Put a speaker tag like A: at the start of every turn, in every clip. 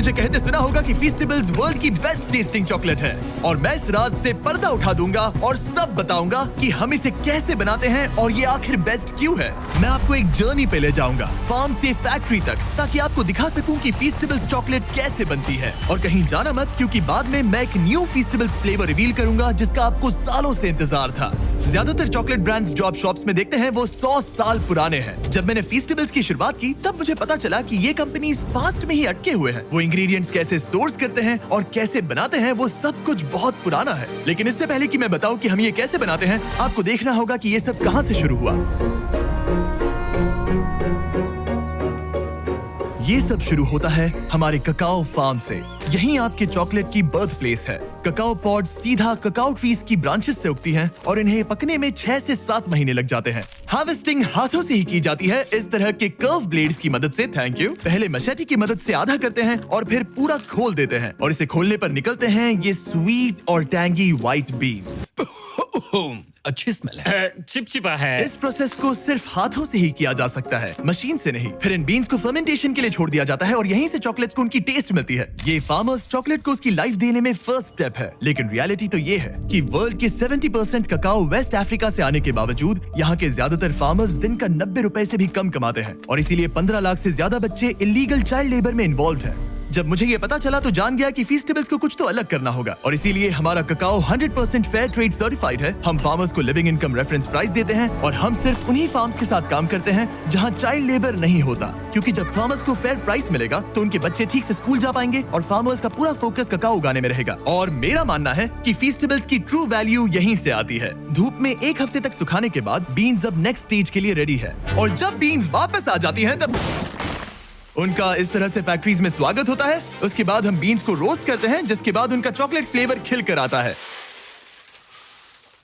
A: मुझे कहते सुना होगा कि फीस्टेबल्स वर्ल्ड की बेस्ट टेस्टिंग चॉकलेट है और मैं इस राज से पर्दा उठा दूंगा और सब बताऊंगा कि हम इसे कैसे बनाते हैं और ये आखिर बेस्ट क्यों है। मैं आपको एक जर्नी पे ले जाऊंगा, फार्म से फैक्ट्री तक, ताकि आपको दिखा सकूं कि फीस्टेबल्स चॉकलेट कैसे बनती है। और कहीं जाना मत, क्योंकि बाद में मैं एक न्यू फीस्टेबल्स फ्लेवर रिवील करूंगा जिसका आपको सालों से इंतजार था। ज्यादातर चॉकलेट ब्रांड्स जो आप शॉप्स में देखते हैं वो 100 साल पुराने हैं। जब मैंने फीस्टेबल्स की शुरुआत की तब मुझे पता चला कि ये कंपनीज पास्ट में ही अटके हुए हैं। वो इंग्रेडिएंट्स कैसे सोर्स करते हैं और कैसे बनाते हैं वो सब कुछ बहुत पुराना है। लेकिन इससे पहले कि मैं बताऊं कि हम ये कैसे बनाते हैं, आपको देखना होगा कि ये सब कहां से शुरू हुआ। ये सब शुरू होता है हमारे ककाओ फार्म से। यहीं आपके चॉकलेट की बर्थ प्लेस है। ककाओ पॉड सीधा ककाओ ट्रीज की ब्रांचेस से उगती हैं और इन्हें पकने में 6 से 7 महीने लग जाते हैं। हार्वेस्टिंग हाथों से ही की जाती है, इस तरह के कर्व ब्लेड्स की मदद से। Thank you. पहले मशेटी की मदद से आधा करते हैं और फिर पूरा खोल देते हैं और इसे खोलने पर निकलते हैं ये स्वीट और टैंगी व्हाइट बीन्स।
B: अच्छी स्मेल है।
C: चिपचिपा है।
A: इस प्रोसेस को सिर्फ हाथों से ही किया जा सकता है, मशीन से नहीं। फिर इन बीन्स को फर्मेंटेशन के लिए छोड़ दिया जाता है और यहीं से चॉकलेट्स को उनकी टेस्ट मिलती है। ये फार्मर्स चॉकलेट को उसकी लाइफ देने में फर्स्ट स्टेप है। लेकिन रियलिटी तो ये है कि वर्ल्ड के 70% ककाओ वेस्ट अफ्रीका से आने के बावजूद यहाँ के ज्यादातर फार्मर्स दिन का 90 रुपए से भी कम कमाते हैं और इसीलिए 15 लाख से ज्यादा बच्चे इलीगल चाइल्ड लेबर में इन्वॉल्व हैं। जब मुझे ये पता चला तो जान गया कि फीस्टेबल्स को कुछ तो अलग करना होगा और इसीलिए हमारा ककाओ 100% फेयर ट्रेड सर्टिफाइड है। हम फार्मर्स को लिविंग इनकम रेफरेंस प्राइस देते हैं और हम सिर्फ उन्हीं फार्म्स के साथ काम करते हैं जहां चाइल्ड लेबर नहीं होता, क्योंकि जब फार्मर्स को फेयर प्राइस मिलेगा तो उनके बच्चे ठीक से स्कूल जा पाएंगे और फार्मर्स का पूरा फोकस ककाओ उगाने में रहेगा। और मेरा मानना है कि फीस्टेबल्स की ट्रू वैल्यू यहीं से आती है। धूप में 1 हफ्ते तक सुखाने के बाद बीन्स अब नेक्स्ट स्टेज के लिए रेडी है और जब बीन्स वापस आ जाती हैं तब उनका इस तरह से फैक्ट्रीज में स्वागत होता है। उसके बाद हम बीन्स को रोस्ट करते हैं, जिसके बाद उनका चॉकलेट फ्लेवर खिल कर आता है।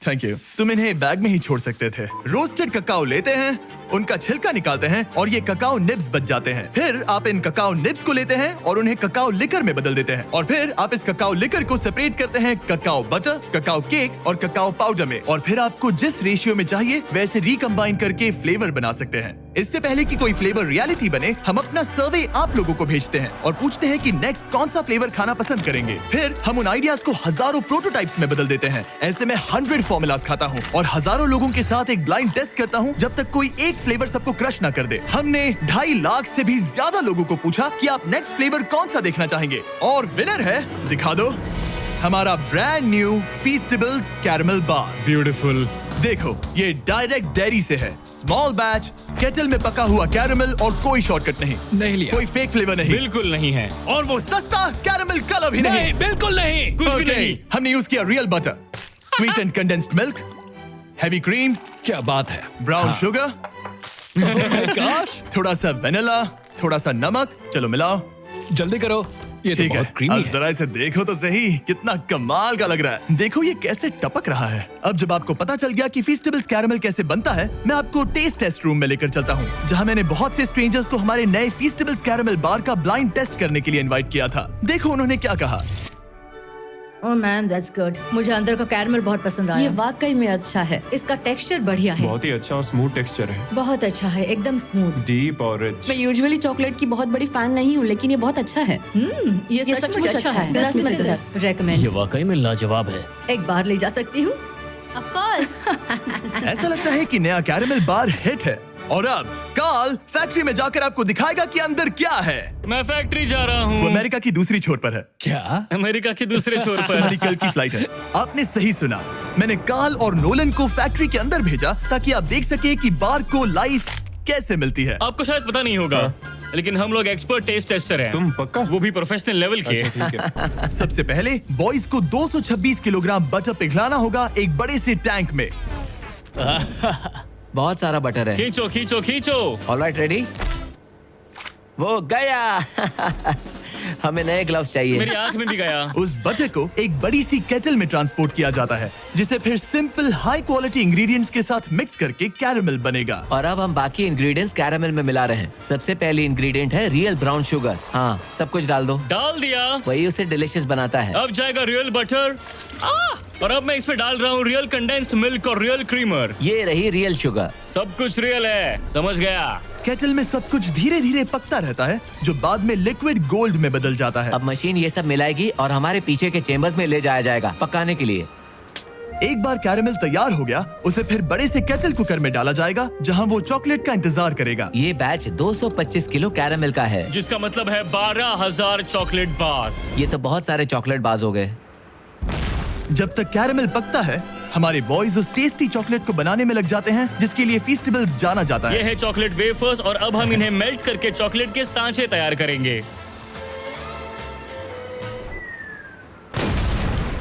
A: Thank you. तुम इन्हें बैग में ही छोड़ सकते थे। रोस्टेड ककाओ लेते हैं, उनका छिलका निकालते हैं और ये ककाओ निब्स बच जाते हैं। फिर आप इन ककाओ निब्स को लेते हैं और उन्हें ककाओ लिकर में बदल देते हैं और फिर आप इस ककाओ लिकर को सेपरेट करते हैं ककाओ बटर, ककाओ केक और ककाओ पाउडर में और फिर आपको जिस रेशियो में चाहिए वैसे रिकम्बाइन करके फ्लेवर बना सकते हैं। इससे पहले कि कोई फ्लेवर रियलिटी बने, हम अपना सर्वे आप लोगों को भेजते हैं और पूछते हैं कि नेक्स्ट कौन सा फ्लेवर खाना पसंद करेंगे। फिर हम उन आइडियाज को हजारों प्रोटोटाइप्स में बदल देते हैं। ऐसे में 100 फॉर्मूलाज खाता हूँ और हजारों लोगों के साथ एक ब्लाइंड टेस्ट करता हूँ जब तक कोई एक फ्लेवर सबको क्रश ना कर दे। हमने 2.5 लाख से भी ज्यादा लोगों को पूछा कि आप नेक्स्ट फ्लेवर कौन सा देखना चाहेंगे और विनर है, दिखा दो, हमारा ब्रांड न्यू फीस्टेबल्स कैरमल बार।
C: ब्यूटीफुल।
A: देखो, ये डायरेक्ट डेयरी से है, स्मॉल बैच, केटल में पका हुआ कैरमल और कोई शॉर्टकट नहीं
B: लिया।
A: कोई फेक फ्लेवर नहीं,
C: बिल्कुल नहीं है।
A: और वो सस्ता कैरमल कलर भी नहीं,
B: बिल्कुल नहीं।
C: कुछ भी नहीं।
A: हमने यूज किया real butter, sweet and condensed milk, heavy cream,
B: क्या बात है।
A: ब्राउन शुगर, थोड़ा सा वेनिला, थोड़ा सा नमक। चलो मिलाओ,
B: जल्दी करो, ये तो
A: ठीक है।
B: बहुत क्रीमी
A: अब
B: है।
A: जरा इसे देखो तो सही, कितना कमाल का लग रहा है। देखो ये कैसे टपक रहा है। अब जब आपको पता चल गया कि फीस्टेबल्स कैरमल कैसे बनता है, मैं आपको टेस्ट टेस्ट रूम में लेकर चलता हूँ, जहाँ मैंने बहुत से स्ट्रेंजर्स को हमारे नए फीस्टेबल्स कैरमल बार का ब्लाइंड टेस्ट करने के लिए इनवाइट किया था। देखो उन्होंने क्या कहा।
D: ओह मैम, दैट्स गुड। मुझे अंदर का कैरमल बहुत पसंद आया।
E: ये वाकई में अच्छा है।
D: इसका टेक्सचर बढ़िया है।
F: बहुत ही अच्छा और स्मूथ टेक्सचर है,
D: बहुत अच्छा है, एकदम स्मूथ।
F: डीप और रिच।
E: मैं यूजुअली चॉकलेट की बहुत बड़ी फैन नहीं हूँ, लेकिन ये बहुत अच्छा है।
D: ये सचमुच अच्छा है। 10 में से 10
G: ये
D: रेकमेंड।
G: वाकई में लाजवाब है।
D: एक बार ले जा सकती हूँ।
E: Of course.
A: ऐसा लगता है कि नया कैरमल बार हिट है। और अब कार्ल फैक्ट्री में जाकर आपको दिखाएगा कि अंदर क्या है।
C: मैं फैक्ट्री जा रहा
A: वो
C: हूँ।
A: अमेरिका की दूसरी छोर पर है।
B: क्या?
C: अमेरिका के दूसरे छोर
A: तुम्हारी
C: पर।
A: कल की फ्लाइट है। आपने सही सुना, मैंने कार्ल और नोलन को फैक्ट्री के अंदर भेजा ताकि आप देख सके कि बार को लाइफ कैसे मिलती है।
C: आपको शायद पता नहीं होगा, लेकिन हम लोग एक्सपर्ट टेस्ट टेस्टर हैं।
F: तुम पक्का?
C: वो भी प्रोफेशनल लेवल के।
F: अच्छा, ठीक है।
A: सबसे पहले बॉयज को 226 किलोग्राम बटर पिघलाना होगा एक बड़े से टैंक में।
H: बहुत सारा बटर है।
C: खींचो खींचो खींचो।
H: Alright, ready? वो गया। हमें नए ग्लव्स चाहिए।
C: मेरी आंख में भी गया।
A: उस बटर को एक बड़ी सी केटल में ट्रांसपोर्ट किया जाता है, जिसे फिर सिंपल हाई क्वालिटी इंग्रेडिएंट्स के साथ मिक्स करके कैरमल बनेगा।
H: और अब हम बाकी इंग्रेडिएंट्स कैरमल में मिला रहे हैं। सबसे पहली इंग्रेडिएंट है रियल ब्राउन शुगर। हाँ, सब कुछ डाल दो।
C: डाल दिया।
H: वही उसे डिलीशियस बनाता है।
C: अब जाएगा रियल बटर। और अब मैं इसमें डाल रहा हूँ रियल कंडेंस्ड मिल्क और रियल क्रीमर।
H: ये रही रियल शुगर।
C: सब कुछ रियल है, समझ गया?
A: केटल में सब कुछ धीरे धीरे पकता रहता है जो बाद में लिक्विड गोल्ड में बदल जाता है।
H: अब मशीन ये सब मिलाएगी और हमारे पीछे के चेम्बर्स में ले जाया जाएगा पकाने के लिए।
A: एक बार कैरेमल तैयार हो गया, उसे फिर बड़े से केटल कुकर में डाला जाएगा जहां वो चॉकलेट का इंतजार करेगा।
H: ये बैच 225 किलो कैरामेल का है।
C: जिसका मतलब है 12,000 चॉकलेट बार्स।
H: ये तो बहुत सारे चॉकलेट बाज हो गए।
A: जब तक कैरेमल पकता है, हमारे बॉयज उस टेस्टी चॉकलेट को बनाने में लग जाते हैं जिसके लिए फीस्टेबल्स जाना जाता
C: ये
A: है।
C: है चॉकलेट वेफर्स और अब हम इन्हें मेल्ट करके चॉकलेट के सांचे तैयार करेंगे।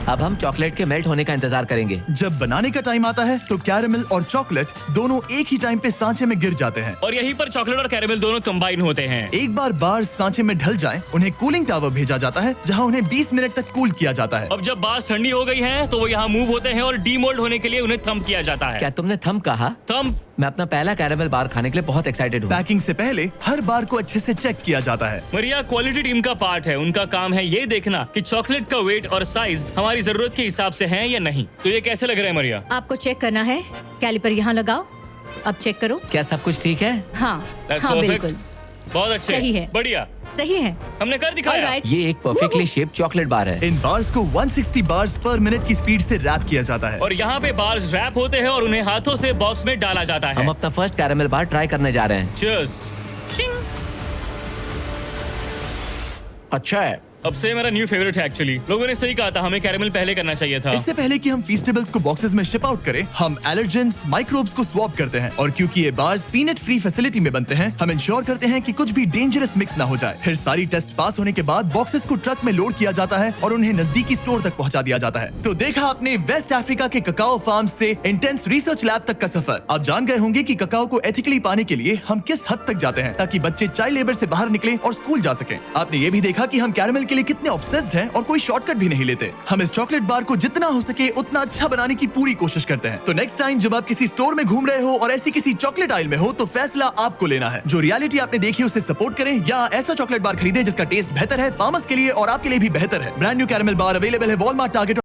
H: अब हम चॉकलेट के मेल्ट होने का इंतजार करेंगे।
A: जब बनाने का टाइम आता है तो कैरेमल और चॉकलेट दोनों एक ही टाइम पे सांचे में गिर जाते हैं।
C: और यहीं पर चॉकलेट और कैरेमल दोनों कंबाइन होते हैं।
A: एक बार बार्स सांचे में ढल जाएं, उन्हें कूलिंग टावर भेजा जाता है जहां उन्हें 20 मिनट तक कूल किया जाता है।
C: अब जब बार्स ठंडी हो गई हैं, तो वो यहाँ मूव होते हैं और डीमोल्ड होने के लिए उन्हें थंब किया जाता है।
H: क्या तुमने थम कहा?
C: थंब।
H: मैं अपना पहला कैरामेल बार खाने के लिए बहुत एक्साइटेड हूँ।
A: पैकिंग से पहले हर बार को अच्छे से चेक किया जाता है।
C: मरिया क्वालिटी टीम का पार्ट है। उनका काम है ये देखना कि चॉकलेट का वेट और साइज हमारी जरूरत के हिसाब से है या नहीं। तो ये कैसे लग रहा है मरिया?
D: आपको चेक करना है, कैलिपर यहाँ लगाओ, अब चेक करो।
H: क्या सब कुछ ठीक है?
D: हाँ
C: That's
D: हाँ
C: perfect.
D: बिल्कुल
C: बहुत अच्छे।
D: सही है।
C: बढ़िया,
D: सही है।
C: हमने कर दिखाया।
D: Alright.
H: ये एक परफेक्टली शेप्ड चॉकलेट बार है।
A: इन बार्स को 160 बार्स पर मिनट की स्पीड से रैप किया जाता है।
C: और यहाँ पे बार्स रैप होते हैं और उन्हें हाथों से बॉक्स में डाला जाता है।
H: हम अपना फर्स्ट कैरामेल बार ट्राई करने जा रहे हैं।
C: Cheers.
H: अच्छा है।
C: अब से मेरा न्यू फेवरेट है एक्चुअली। लोगों ने सही कहा था, हमें कैरेमल पहले करना चाहिए था।
A: इससे पहले कि हम फीस्टेबल्स को बॉक्सेस में शिप आउट करें, हम एलर्जेंस माइक्रोब्स को स्वैप करते हैं। और क्योंकि ये बार्स पीनट फ्री फैसिलिटी में बनते हैं, हम इंश्योर करते हैं कि कुछ भी डेंजरस मिक्स ना हो जाए। फिर सारी टेस्ट पास होने के बाद बॉक्सेस को ट्रक में लोड किया जाता है और उन्हें नजदीकी स्टोर तक पहुंचा दिया जाता है। तो देखा आपने वेस्ट अफ्रीका के ककाओ फार्म से इंटेंस रिसर्च लैब तक का सफर। आप जान गए होंगे कि ककाओ को एथिकली पाने के लिए हम किस हद तक जाते हैं ताकि बच्चे चाइल्ड लेबर से बाहर निकले और स्कूल जा सकें। आपने ये भी देखा कि हम कैरेमल के लिए कितने ऑब्सेस्ड हैं और कोई शॉर्टकट भी नहीं लेते। हम इस चॉकलेट बार को जितना हो सके उतना अच्छा बनाने की पूरी कोशिश करते हैं। तो नेक्स्ट टाइम जब आप किसी स्टोर में घूम रहे हो और ऐसी किसी चॉकलेट आइल में हो, तो फैसला आपको लेना है। जो रियलिटी आपने देखी उसे सपोर्ट करें या ऐसा चॉकलेट बार खरीदें जिसका टेस्ट बेहतर है, फार्मर्स के लिए और आपके लिए भी बेहतर है। ब्रांड न्यू कैरेमल बार अवेलेबल है वॉलमार्ट, टारगेट